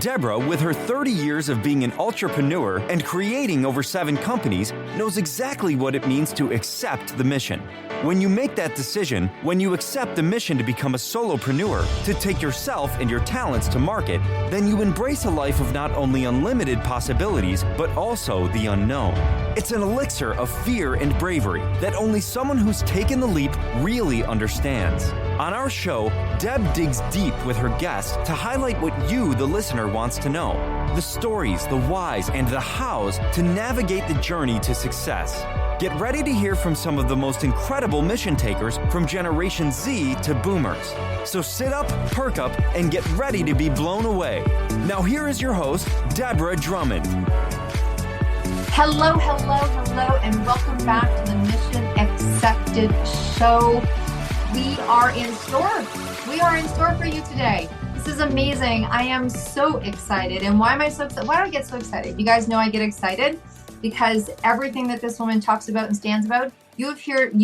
Deborah, with her 30 years of being an entrepreneur and creating over 7 companies, knows exactly what it means to accept the mission. When you make that decision, when you accept the mission to become a solopreneur, to take yourself and your talents to market, then you embrace a life of not only unlimited possibilities, but also the unknown. It's an elixir of fear and bravery that only someone who's taken the leap really understands. On our show, Deb digs deep with her guests to highlight what you, the listener, wants to know. The stories, the whys, and the hows to navigate the journey to success. Get ready to hear from some of the most incredible mission takers from Generation Z to Boomers. So sit up, perk up, and get ready to be blown away. Now here is your host, Deborah Drummond. Hello, and welcome back to the Mission Accepted Show. We are in store for you today. This is amazing. I am so excited. And why am I so excited? Why do I get so excited? You guys know I get excited because everything that this woman talks about and stands about, you have heard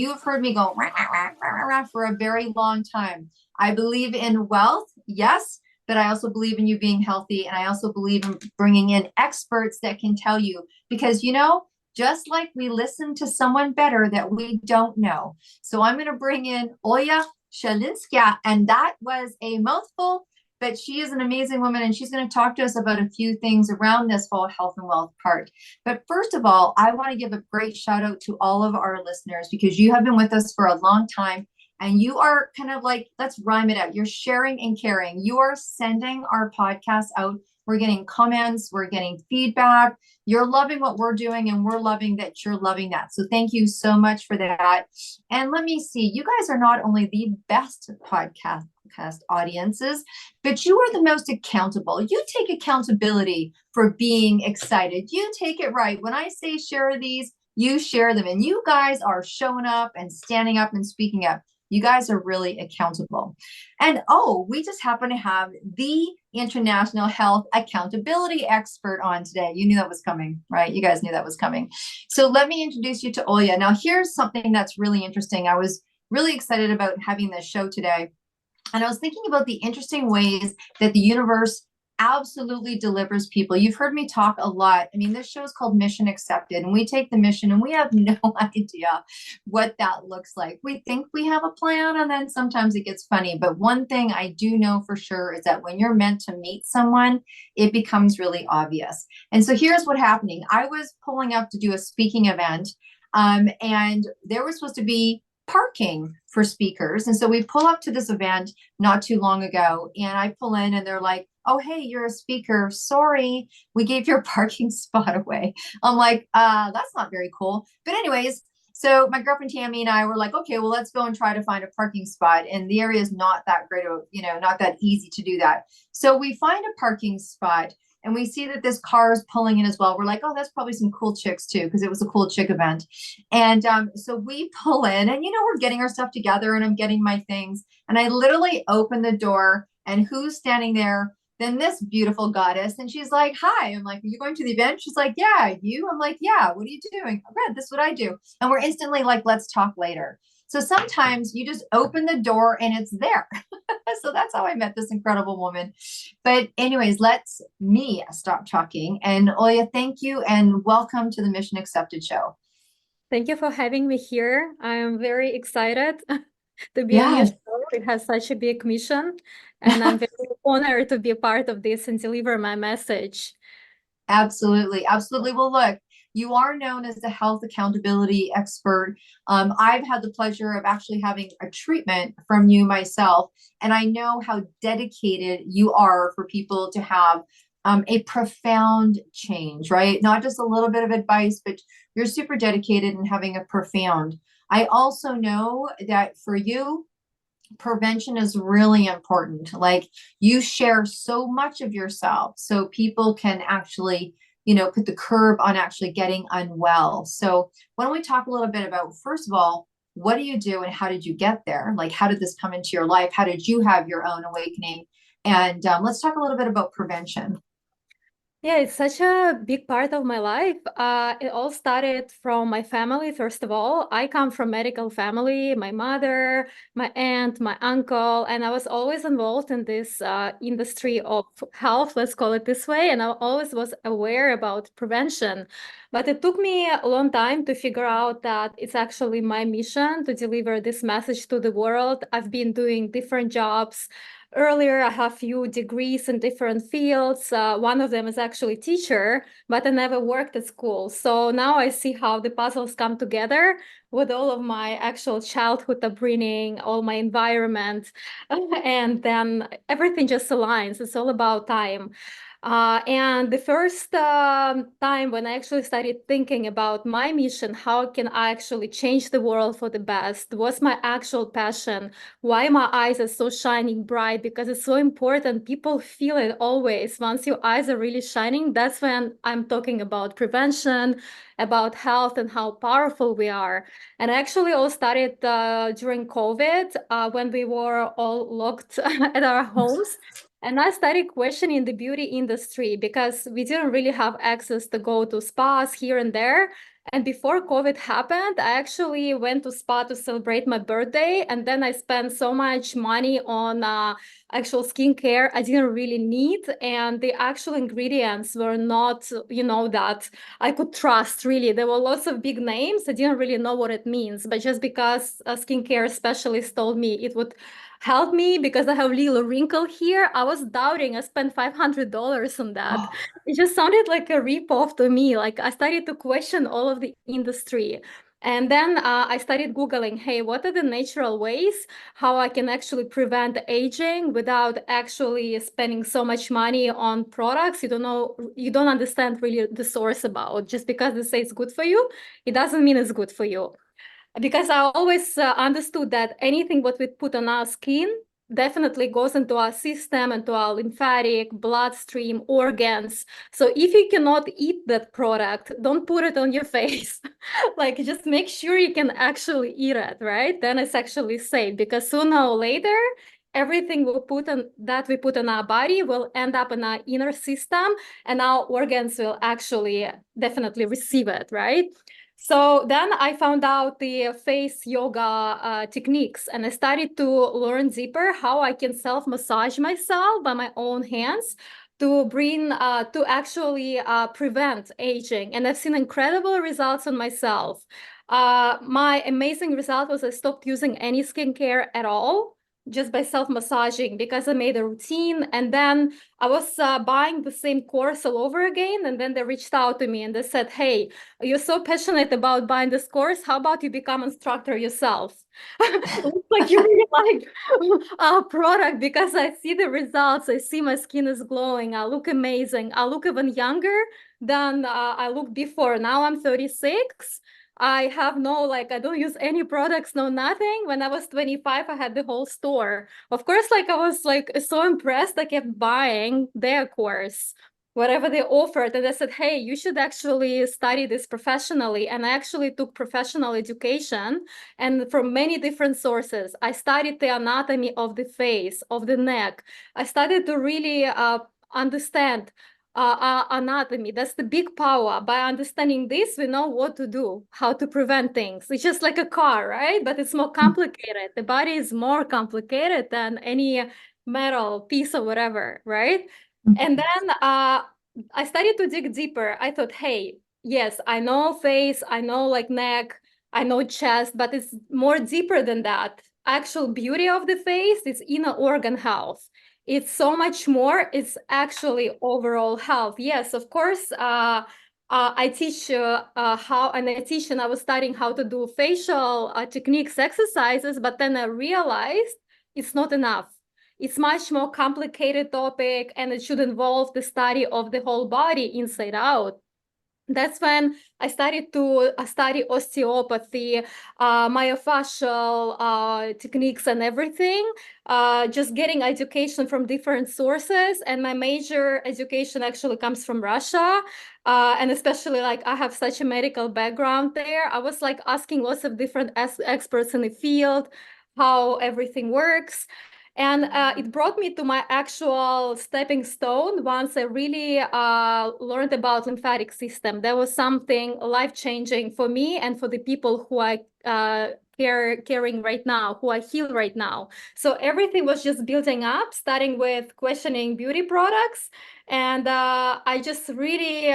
me go rah, rah, rah, rah, rah, for a very long time. I believe in wealth, yes, but I also believe in you being healthy. And I also believe in bringing in experts that can tell you, because just like we listen to someone better that we don't know. So I'm going to bring in Olya Zhilinskaya, and that was a mouthful, but she is an amazing woman, and she's going to talk to us about a few things around this whole health and wealth part. But first of all, I want to give a great shout out to all of our listeners, because you have been with us for a long time, and you are kind of like, let's rhyme it out. You're sharing and caring. You are sending our podcast out. We're getting comments, we're getting feedback. You're loving what we're doing, and we're loving that you're loving that. So thank you so much for that. And let me see, you guys are not only the best podcast audiences, but you are the most accountable. You take accountability for being excited. You take it right. When I say share these, you share them, and you guys are showing up and standing up and speaking up. You guys are really accountable. And we just happen to have the international health accountability expert on today. You knew that was coming, right? You guys knew that was coming. So let me introduce you to Olya. Now, here's something that's really interesting. I was really excited about having this show today. And I was thinking about the interesting ways that the universe absolutely delivers people. You've heard me talk a lot. I mean, this show is called Mission Accepted, and we take the mission and we have no idea what that looks like. We think we have a plan, and then sometimes it gets funny. But one thing I do know for sure is that when you're meant to meet someone, it becomes really obvious. And so here's what happening. I was pulling up to do a speaking event, and there was supposed to be parking for speakers. And so we pull up to this event not too long ago, and I pull in and they're like, "Oh, hey, you're a speaker. Sorry, we gave your parking spot away." I'm like, that's not very cool. But anyways, so my girlfriend Tammy and I were like, okay, well, let's go and try to find a parking spot. And the area is not that great, not that easy to do that. So we find a parking spot, and we see that this car is pulling in as well. We're like, oh, that's probably some cool chicks too, because it was a cool chick event. And so we pull in, and we're getting our stuff together, and I'm getting my things. And I literally open the door, and who's standing there? Then this beautiful goddess. And she's like, "Hi." I'm like, "Are you going to the event?" She's like, "Yeah." "You?" I'm like, "Yeah." "What are you doing?" "Red, this is what I do." And we're instantly like, let's talk later. So sometimes you just open the door and it's there. So that's how I met this incredible woman. But anyways, let's me stop talking. And Olya, thank you and welcome to the Mission Accepted Show. Thank you for having me here. I am very excited to be on your show. It has such a big mission, and I'm very honored to be a part of this and deliver my message. Absolutely. Well, look, you are known as the health accountability expert. I've had the pleasure of actually having a treatment from you myself, and I know how dedicated you are for people to have a profound change, right? Not just a little bit of advice, but you're super dedicated in having a profound. I also know that for you, prevention is really important. Like, you share so much of yourself so people can actually, put the curb on actually getting unwell. So why don't we talk a little bit about, first of all, what do you do and how did you get there? Like, how did this come into your life? How did you have your own awakening? And let's talk a little bit about prevention. Yeah, it's such a big part of my life. It all started from my family, first of all. I come from medical family, my mother, my aunt, my uncle, and I was always involved in this industry of health, let's call it this way. And I always was aware about prevention. But it took me a long time to figure out that it's actually my mission to deliver this message to the world. I've been doing different jobs. Earlier, I have few degrees in different fields. One of them is actually teacher, but I never worked at school. So now I see how the puzzles come together with all of my actual childhood upbringing, all my environment, and then everything just aligns. It's all about time. And the first time when I actually started thinking about my mission, how can I actually change the world for the best, was my actual passion. Why my eyes are so shining bright? Because it's so important. People feel it always. Once your eyes are really shining, that's when I'm talking about prevention, about health, and how powerful we are. And actually, all started during COVID when we were all locked at our homes. And I started questioning the beauty industry because we didn't really have access to go to spas here and there. And before COVID happened, I actually went to spa to celebrate my birthday. And then I spent so much money on actual skincare I didn't really need. And the actual ingredients were not, that I could trust really. There were lots of big names. I didn't really know what it means. But just because a skincare specialist told me it would help me because I have a little wrinkle here, I was doubting. I spent $500 on that. It just sounded like a ripoff to me. Like I started to question all of the industry. And then I started Googling, hey, what are the natural ways how I can actually prevent aging without actually spending so much money on products you don't know, you don't understand really the source about. Just because they say it's good for you, it doesn't mean it's good for you. Because I always understood that anything what we put on our skin definitely goes into our system, into our lymphatic, bloodstream, organs. So if you cannot eat that product, don't put it on your face. Like just make sure you can actually eat it, right? Then it's actually safe because sooner or later, everything we put on our body will end up in our inner system and our organs will actually definitely receive it, right? So then I found out the face yoga techniques and I started to learn deeper how I can self-massage myself by my own hands to to actually prevent aging. And I've seen incredible results on myself. My amazing result was I stopped using any skincare at all just by self-massaging because I made a routine. And then I was buying the same course all over again. And then they reached out to me and they said, hey, you're so passionate about buying this course. How about you become instructor yourself? Looks like you really like our product because I see the results. I see my skin is glowing. I look amazing. I look even younger than I looked before. Now I'm 36. I have I don't use any products, no nothing. When I was 25, I had the whole store. Of course, I was so impressed. I kept buying their course, whatever they offered. And I said, hey, you should actually study this professionally. And I actually took professional education and from many different sources. I studied the anatomy of the face, of the neck. I started to really understand anatomy. That's the big power. By understanding this, we know what to do, how to prevent things. It's just like a car, right? But it's more complicated. The body is more complicated than any metal piece or whatever, right? And then I started to dig deeper. I thought, hey, yes, I know face, I know neck, I know chest, but it's more deeper than that. Actual beauty of the face is inner organ health. It's so much more. It's actually overall health. Yes, of course. I teach how, and I teach, and I was studying how to do facial techniques, exercises, but then I realized it's not enough. It's much more complicated topic, and it should involve the study of the whole body inside out. That's when I started to study osteopathy, myofascial techniques and everything, just getting education from different sources. And my major education actually comes from Russia. And especially I have such a medical background there. I was asking lots of different experts in the field, how everything works. And it brought me to my actual stepping stone once I really learned about lymphatic system. That was something life-changing for me and for the people who I caring right now, who I heal right now. So everything was just building up, starting with questioning beauty products. And I just really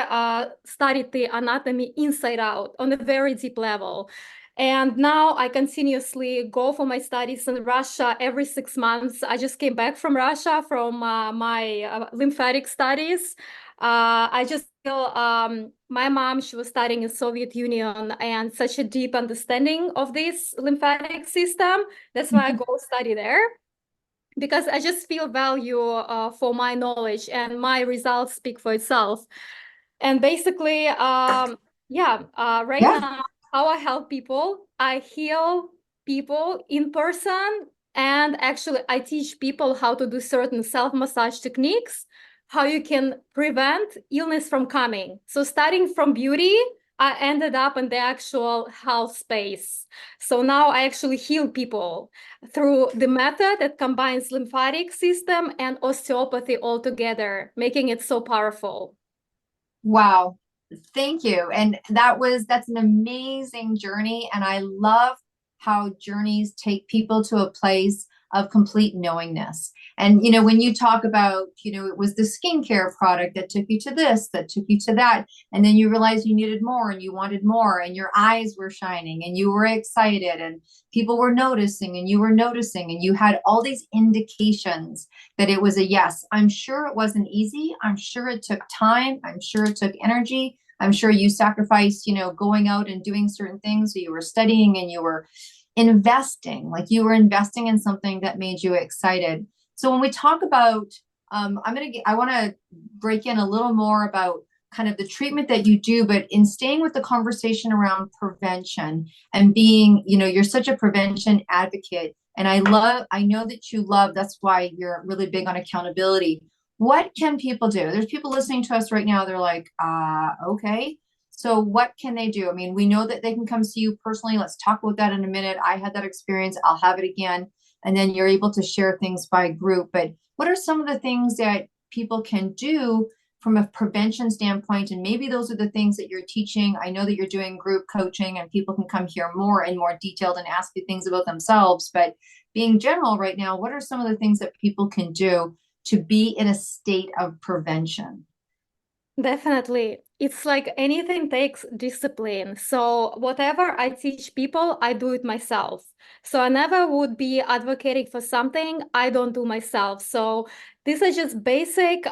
studied the anatomy inside out on a very deep level. And now I continuously go for my studies in Russia every 6 months. I just came back from Russia from my lymphatic studies. I just feel my mom, she was studying in Soviet Union and such a deep understanding of this lymphatic system. That's why I go study there because I just feel value for my knowledge and my results speak for itself. And basically, right Yeah. now, how I help people, I heal people in person. And actually, I teach people how to do certain self-massage techniques, how you can prevent illness from coming. So starting from beauty, I ended up in the actual health space. So now I actually heal people through the method that combines lymphatic system and osteopathy all together, making it so powerful. Wow. Thank you. And that's an amazing journey. And I love how journeys take people to a place of complete knowingness. And, when you talk about, it was the skincare product that took you to this, that took you to that. And then you realized you needed more and you wanted more and your eyes were shining and you were excited and people were noticing and you were noticing and you had all these indications that it was a yes. I'm sure it wasn't easy. I'm sure it took time. I'm sure it took energy. I'm sure you sacrificed, going out and doing certain things. So you were studying and you were investing, like you were investing in something that made you excited. So when we talk about, I want to break in a little more about kind of the treatment that you do, but in staying with the conversation around prevention and being, you're such a prevention advocate. And I know that you love, that's why you're really big on accountability. What can people do? There's people listening to us right now. They're like, okay. So what can they do? I mean, we know that they can come see you personally. Let's talk about that in a minute. I had that experience. I'll have it again. And then you're able to share things by group. But what are some of the things that people can do from a prevention standpoint? And maybe those are the things that you're teaching. I know that you're doing group coaching and people can come here more and more detailed and ask you things about themselves. But being general right now, what are some of the things that people can do to be in a state of prevention? Definitely. It's like anything takes discipline. So whatever I teach people, I do it myself. So I never would be advocating for something I don't do myself. So these are just basic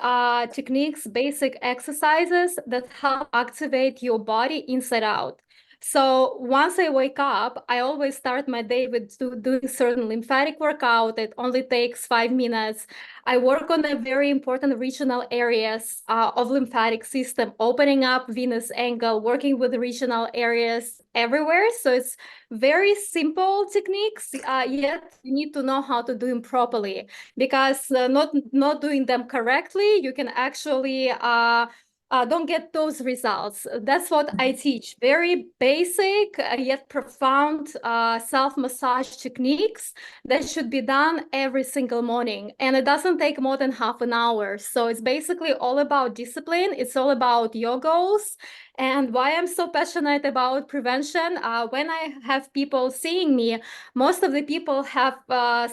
techniques, basic exercises that help activate your body inside out. So once I wake up, I always start my day with doing certain lymphatic workout. It only takes 5 minutes. I work on the very important regional areas of lymphatic system, opening up venous angle, working with regional areas everywhere. So it's very simple techniques, yet you need to know how to do them properly because not doing them correctly, you can actually don't get those results. That's what I teach. Very basic yet profound self-massage techniques that should be done every single morning. And it doesn't take more than half an hour. So it's basically all about discipline. It's all about your goals. And why I'm so passionate about prevention, when I have people seeing me, most of the people have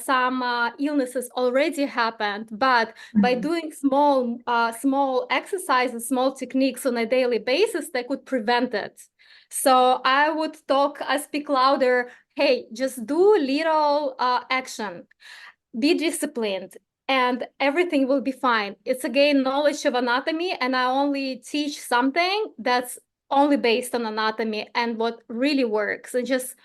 some illnesses already happened, but by doing small exercises, small techniques on a daily basis, they could prevent it. So I would speak louder. Hey, just do little action, be disciplined, and everything will be fine. It's again knowledge of anatomy, and I only teach something that's only based on anatomy and what really works. And just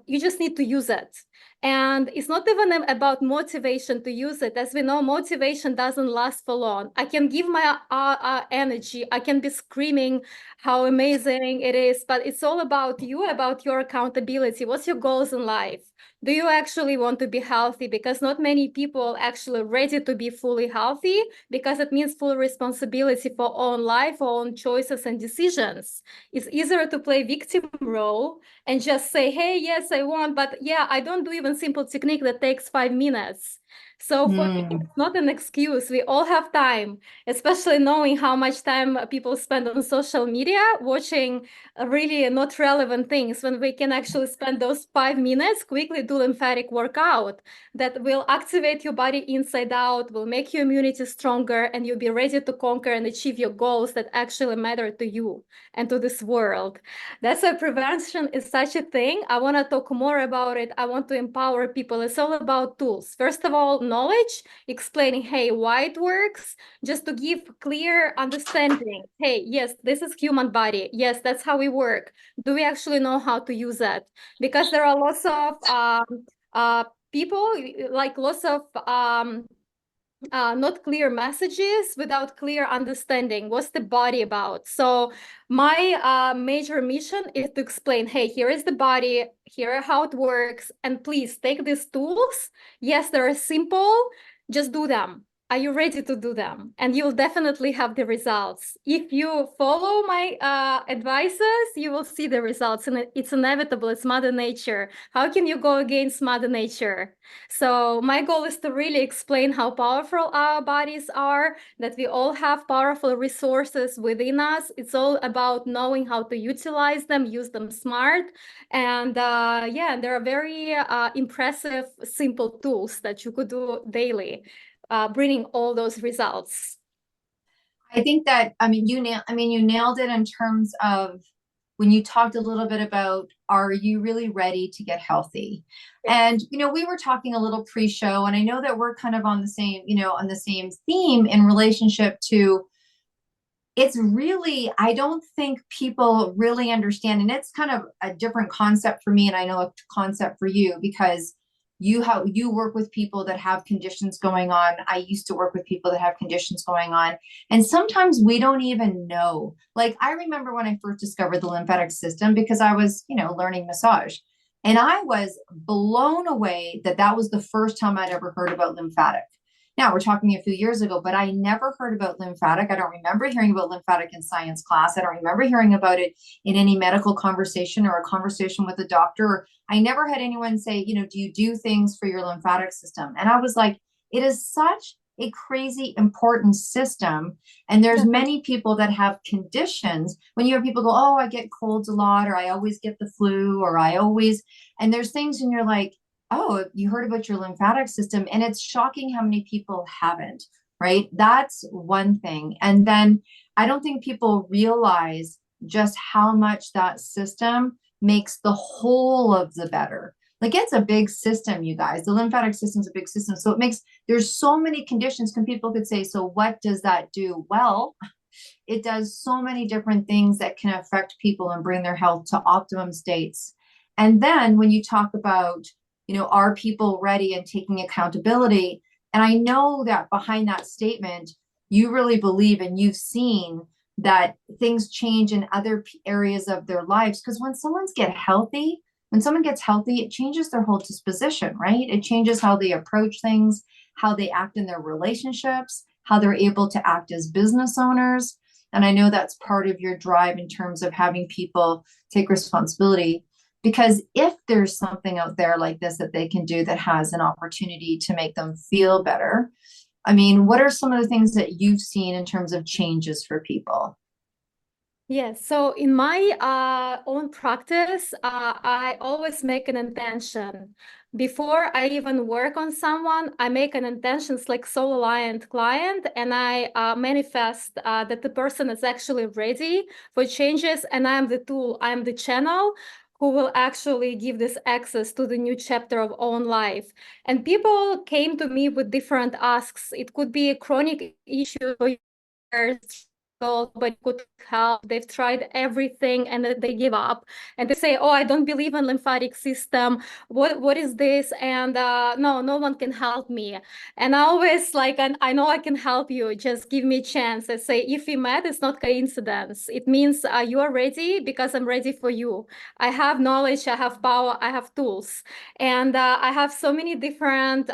you just need to use it. And it's not even about motivation to use it. As we know, motivation doesn't last for long. I can give my energy. I can be screaming how amazing it is, but it's all about you, about your accountability. What's your goals in life? do you actually want to be healthy? Because not many people actually ready to be fully healthy, because it means full responsibility for own life, own choices and decisions. It's easier to play victim role and just say, hey, yes, I want, but yeah, I don't do even simple technique that takes 5 minutes. So for me, Hmm. it's not an excuse. We all have time, especially knowing how much time people spend on social media watching really not relevant things, when we can actually spend those 5 minutes, quickly do lymphatic workout that will activate your body inside out, will make your immunity stronger, and you'll be ready to conquer and achieve your goals that actually matter to you and to this world. That's why prevention is such a thing. I want to talk more about it. I want to empower people. It's all about tools. First of all, knowledge, explaining, hey, why it works, just to give clear understanding. Hey, yes, this is human body. Yes, that's how we work. Do we actually know how to use that? Because there are lots of people, like lots of not clear messages without clear understanding. What's the body about? So my major mission is to explain, hey, here is the body, here how it works, and please take these tools. Yes, they're simple, just do them. Are you ready to do them? And you'll definitely have the results. If you follow my advices, you will see the results, and it's inevitable. It's Mother Nature. How can you go against Mother Nature? So my goal is to really explain how powerful our bodies are, that we all have powerful resources within us. It's all about knowing how to utilize them, use them smart. And yeah, there are very impressive, simple tools that you could do daily, bringing all those results. I think that, you nailed it in terms of when you talked a little bit about, are you really ready to get healthy? Yeah. And, we were talking a little pre-show, and I know that we're kind of on the same, on the same theme in relationship to, it's really, I don't think people really understand, and it's kind of a different concept for me, and I know a concept for you, because you work with people that have conditions going on. I used to work with people that have conditions going on, and sometimes we don't even know. Like, I remember when I first discovered the lymphatic system, because I was, learning massage, and I was blown away that that was the first time I'd ever heard about lymphatic. Now, we're talking a few years ago, but I never heard about lymphatic. I don't remember hearing about lymphatic in science class. I don't remember hearing about it in any medical conversation or a conversation with a doctor. I never had anyone say, do you do things for your lymphatic system? And I was like, it is such a crazy important system. And there's many people that have conditions. When you hear people go, oh, I get colds a lot, or I always get the flu, or and there's things, and you're like, oh, you heard about your lymphatic system, and it's shocking how many people haven't, right? That's one thing. And then I don't think people realize just how much that system makes the whole of the better. Like, it's a big system, you guys. The lymphatic system is a big system. So there's so many conditions. People could say, so what does that do? Well, it does so many different things that can affect people and bring their health to optimum states. And then when you talk about, are people ready and taking accountability? And I know that behind that statement, you really believe, and you've seen that things change in other areas of their lives. Because when someone gets healthy, it changes their whole disposition, right? It changes how they approach things, how they act in their relationships, how they're able to act as business owners. And I know that's part of your drive in terms of having people take responsibility. Because if there's something out there like this that they can do that has an opportunity to make them feel better, what are some of the things that you've seen in terms of changes for people? Yes, so in my own practice, I always make an intention. Before I even work on someone, I make an intention, it's like soul-aligned client, and I manifest that the person is actually ready for changes, and I am the tool, I am the channel who will actually give this access to the new chapter of own life. And people came to me with different asks. It could be a chronic issue for years, but could help. They've tried everything and then they give up and they say, oh, I don't believe in lymphatic system. What is this? And no one can help me. And I always like, and I know I can help you. Just give me a chance. I say, if we met, it's not coincidence. It means you are ready because I'm ready for you. I have knowledge, I have power, I have tools. And I have so many different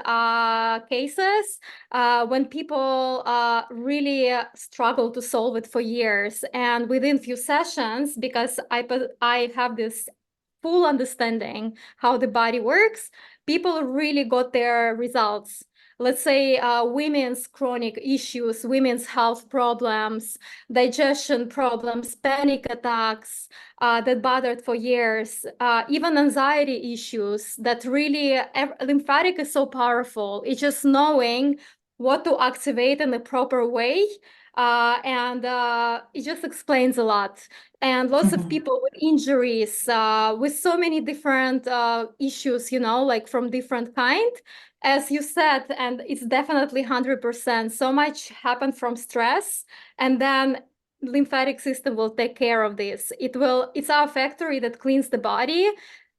cases when people really struggle to solve it for years. And within few sessions, because I have this full understanding how the body works, people really got their results. Let's say women's chronic issues, women's health problems, digestion problems, panic attacks that bothered for years, even anxiety issues that really, lymphatic is so powerful. It's just knowing what to activate in the proper way. And it just explains a lot. And lots of people with injuries, with so many different issues, like from different kind, as you said, and it's definitely 100%. So much happened from stress, and then lymphatic system will take care of this. It's our factory that cleans the body.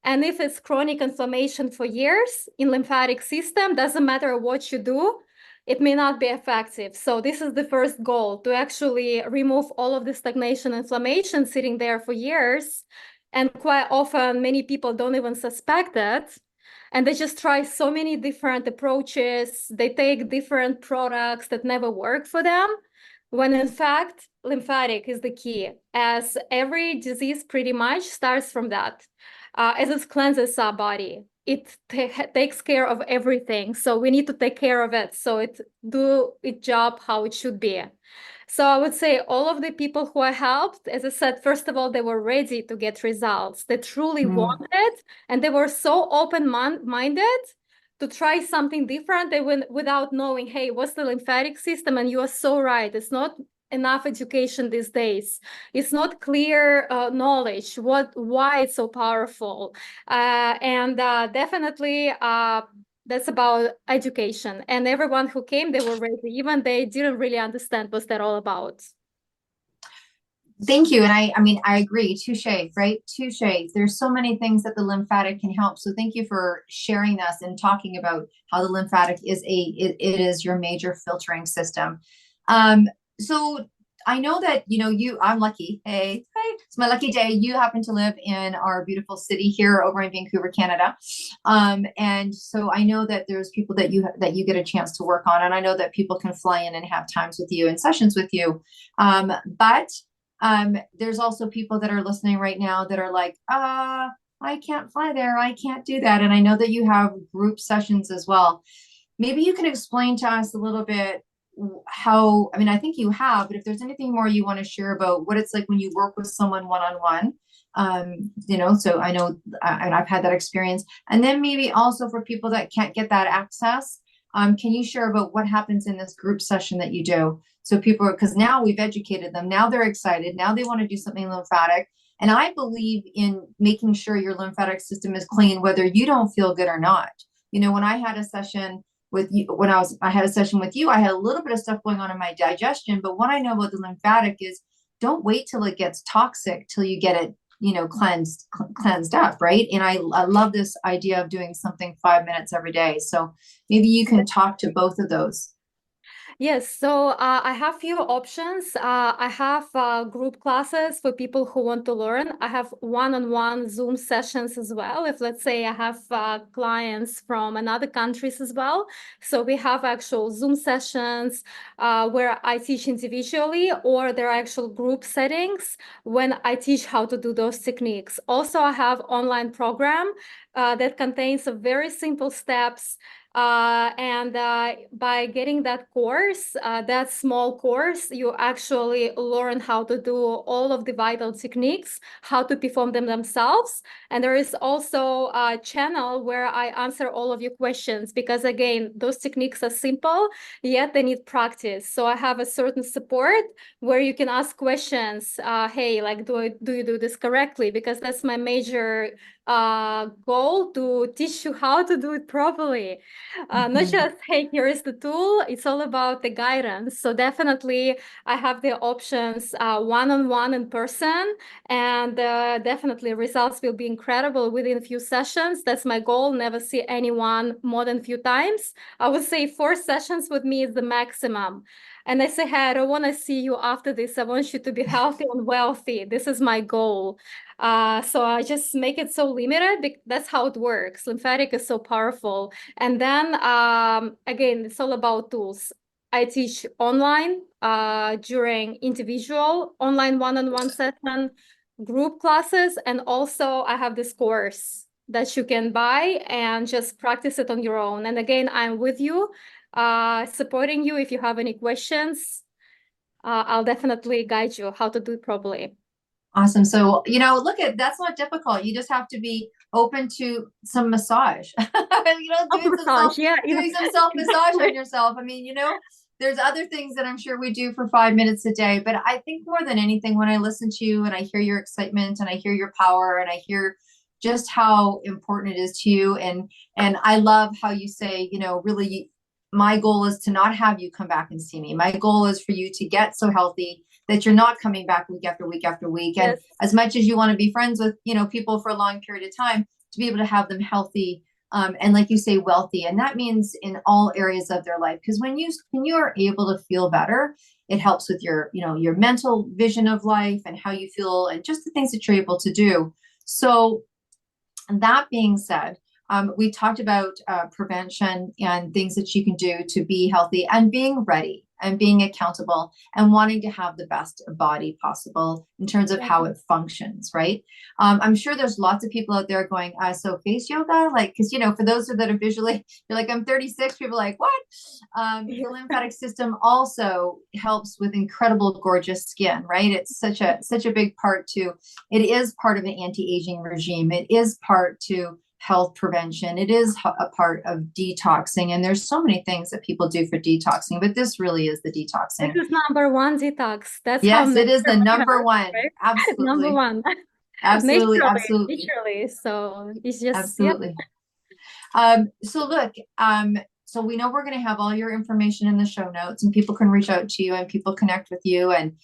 And if it's chronic inflammation for years in lymphatic system, doesn't matter what you do, it may not be effective. So this is the first goal, to actually remove all of the stagnation, inflammation sitting there for years. And quite often, many people don't even suspect that. And they just try so many different approaches. They take different products that never work for them, when in fact, lymphatic is the key, as every disease pretty much starts from that. As it cleanses our body, it takes care of everything. So we need to take care of it so it do its job how it should be. So I would say all of the people who I helped, as I said, first of all, they were ready to get results. They truly wanted, and they were so open-minded to try something different. They went without knowing, hey, what's the lymphatic system? And you are so right. It's not enough education these days. It's not clear knowledge why it's so powerful. And definitely that's about education. And everyone who came, they were ready, even they didn't really understand what that all about. Thank you. And I mean, I agree. Touche, right? Touche. There's so many things that the lymphatic can help. So thank you for sharing this and talking about how the lymphatic is it is your major filtering system. So I know that, I'm lucky. Hey, it's my lucky day. You happen to live in our beautiful city here over in Vancouver, Canada. And so I know that there's people that you get a chance to work on. And I know that people can fly in and have times with you and sessions with you. But there's also people that are listening right now that are like, I can't fly there. I can't do that. And I know that you have group sessions as well. Maybe you can explain to us a little bit how, I mean, I think you have, but if there's anything more you want to share about what it's like when you work with someone one-on-one, so I know, and I've had that experience. And then maybe also for people that can't get that access, can you share about what happens in this group session that you do? So people, because now we've educated them, now they're excited, now they want to do something lymphatic. And I believe in making sure your lymphatic system is clean, whether you don't feel good or not. When I had a session with you, I had a session with you, I had a little bit of stuff going on in my digestion, but what I know about the lymphatic is don't wait till it gets toxic till you get it, cleansed up, right? And I love this idea of doing something 5 minutes every day. So maybe you can talk to both of those. Yes, so I have few options. I have group classes for people who want to learn. I have one-on-one Zoom sessions as well. If let's say I have clients from another countries as well. So we have actual Zoom sessions where I teach individually, or there are actual group settings when I teach how to do those techniques. Also, I have online program that contains a very simple steps. And by getting that course, that small course, you actually learn how to do all of the vital techniques, how to perform them themselves. And there is also a channel where I answer all of your questions, because again, those techniques are simple, yet they need practice. So I have a certain support where you can ask questions. Hey, like, do you do this correctly? Because that's my major goal to teach you how to do it properly. Not just, hey, here is the tool. It's all about the guidance. So definitely I have the options one-on-one in person, and definitely results will be incredible within a few sessions. That's my goal. Never see anyone more than a few times. I would say 4 sessions with me is the maximum. And I say, hey, I don't want to see you after this. I want you to be healthy and wealthy. This is my goal. So I just make it so limited. That's how it works. Lymphatic is so powerful. And then again, it's all about tools. I teach online during individual online one-on-one session, group classes, and also I have this course that you can buy and just practice it on your own. And again, I'm with you, supporting you. If you have any questions, I'll definitely guide you how to do it properly. Awesome. So, look that's not difficult. You just have to be open to some massage, Yeah, doing some self-massage on yourself. I mean, there's other things that I'm sure we do for 5 minutes a day, but I think more than anything, when I listen to you and I hear your excitement and I hear your power and I hear just how important it is to you. And I love how you say, really, my goal is to not have you come back and see me. My goal is for you to get so healthy that you're not coming back week after week after week. And as much as you want to be friends with, people for a long period of time, to be able to have them healthy, and like you say, wealthy. And that means in all areas of their life. Because when you are able to feel better, it helps with your mental vision of life and how you feel and just the things that you're able to do. So that being said, we talked about prevention and things that you can do to be healthy and being ready and being accountable and wanting to have the best body possible in terms of how it functions, right? I'm sure there's lots of people out there going, so face yoga, because, for those that are visually, you're like, I'm 36, people are like, what? The lymphatic system also helps with incredible, gorgeous skin, right? It's such a big part to, it is part of an anti-aging regime. It is part to health prevention. It is a part of detoxing. And there's so many things that people do for detoxing, but this really is the detoxing. This is #1 detox. That's yes, it is the number one. Right? Absolutely. Number one. Absolutely. Naturally, Absolutely. naturally. So it's just, absolutely. So look, so we know we're going to have all your information in the show notes, and people can reach out to you and people connect with you and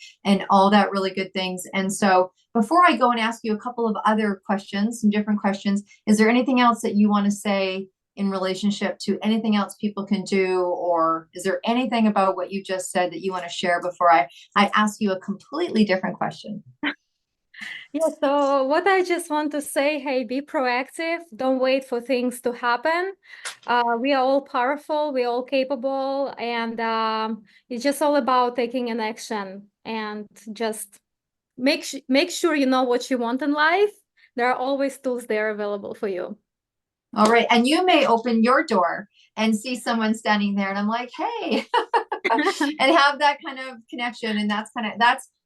all that really good things. And so before I go and ask you a couple of other questions, some different questions, is there anything else that you want to say in relationship to anything else people can do? Or is there anything about what you just said that you want to share before I ask you a completely different question? Yeah, so what I just want to say, hey, be proactive. Don't wait for things to happen. We are all powerful, we're all capable, and it's just all about taking an action and just make sure you know what you want in life. There are always tools there available for you. All right. And you may open your door and see someone standing there and I'm like, hey, and have that kind of connection. And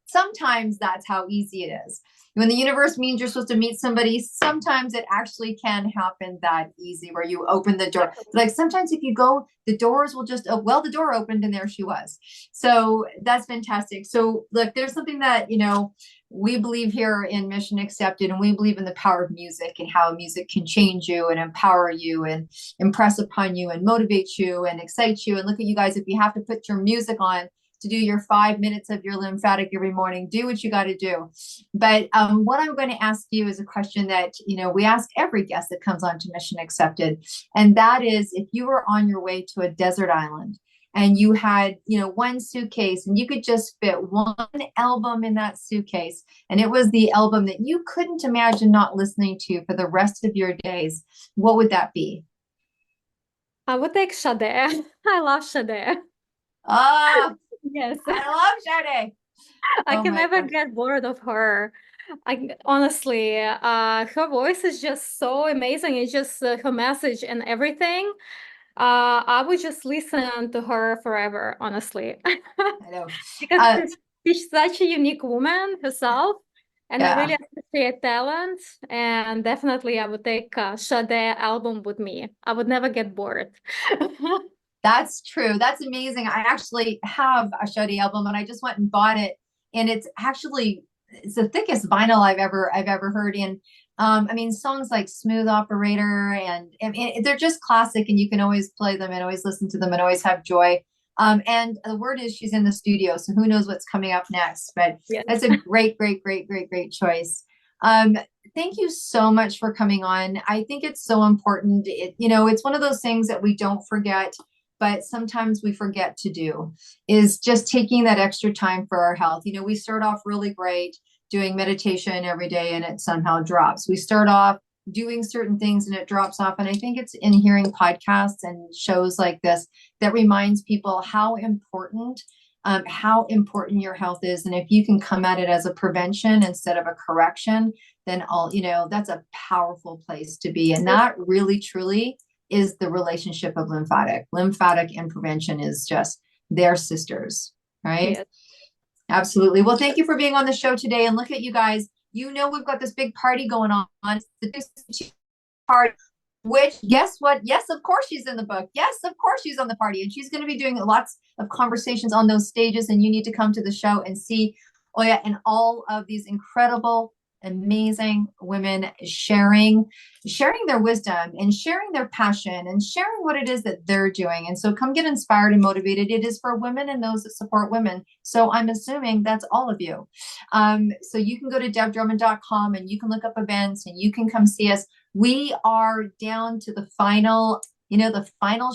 sometimes that's how easy it is. When the universe means you're supposed to meet somebody, sometimes it actually can happen that easy where you open the door. Like sometimes if you go, the doors will just, the door opened and there she was. So that's fantastic. So look, there's something that, we believe here in Mission Accepted, and we believe in the power of music and how music can change you and empower you and impress upon you and motivate you and excite you. And look at you guys, if you have to put your music on to do your 5 minutes of your lymphatic every morning, do what you got to do. But what I'm going to ask you is a question that, we ask every guest that comes on to Mission Accepted. And that is, if you were on your way to a desert island and you had, one suitcase and you could just fit one album in that suitcase, and it was the album that you couldn't imagine not listening to for the rest of your days, what would that be? I would take Sade. I love Sade. Yes. I love Sade. I can never get bored of her. Honestly, her voice is just so amazing. It's just her message and everything. I would just listen to her forever, honestly. I know. Because she's such a unique woman herself, and I really appreciate talent. And definitely, I would take Sade album with me. I would never get bored. That's true. That's amazing. I actually have a Sade album, and I just went and bought it, and it's the thickest vinyl I've ever heard. And I mean, songs like Smooth Operator and they're just classic, and you can always play them and always listen to them and always have joy. And the word is she's in the studio, so who knows what's coming up next, but Yes. that's a great choice. Thank you so much for coming on. I think it's so important. It's one of those things that we don't forget, but sometimes we forget to do, is just taking that extra time for our health. We start off really great doing meditation every day and it somehow drops. We start off doing certain things and it drops off. And I think it's in hearing podcasts and shows like this that reminds people how important your health is. And if you can come at it as a prevention instead of a correction, then that's a powerful place to be. And that really, truly is the relationship of lymphatic and prevention is just their sisters, right? Yes. Absolutely. Well, thank you for being on the show today. And look at you guys. We've got this big party going on. It's the 262 party, which guess what? Yes, of course she's in the book. Yes, of course she's on the party. And she's going to be doing lots of conversations on those stages. And you need to come to the show and see Olya and all of these incredible, amazing women sharing their wisdom and sharing their passion and sharing what it is that they're doing. And so come get inspired and motivated. It is for women and those that support women. So I'm assuming that's all of you. So you can go to debdrummond.com and you can look up events and you can come see us. We are down to the final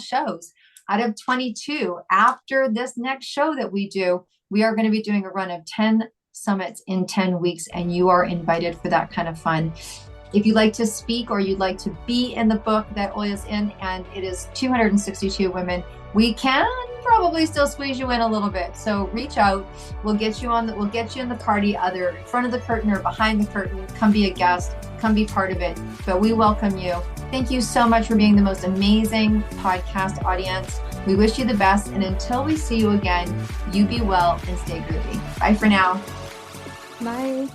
shows out of 22. After this next show that we do, we are going to be doing a run of 10 summits in 10 weeks, and you are invited for that kind of fun. If you'd like to speak or you'd like to be in the book that Olya's in, and it is 262 women, we can probably still squeeze you in a little bit. So reach out. We'll get you in the party, either in front of the curtain or behind the curtain. Come be a guest, come be part of it. But we welcome you. Thank you so much for being the most amazing podcast audience. We wish you the best. And until we see you again, you be well and stay groovy. Bye for now. Bye.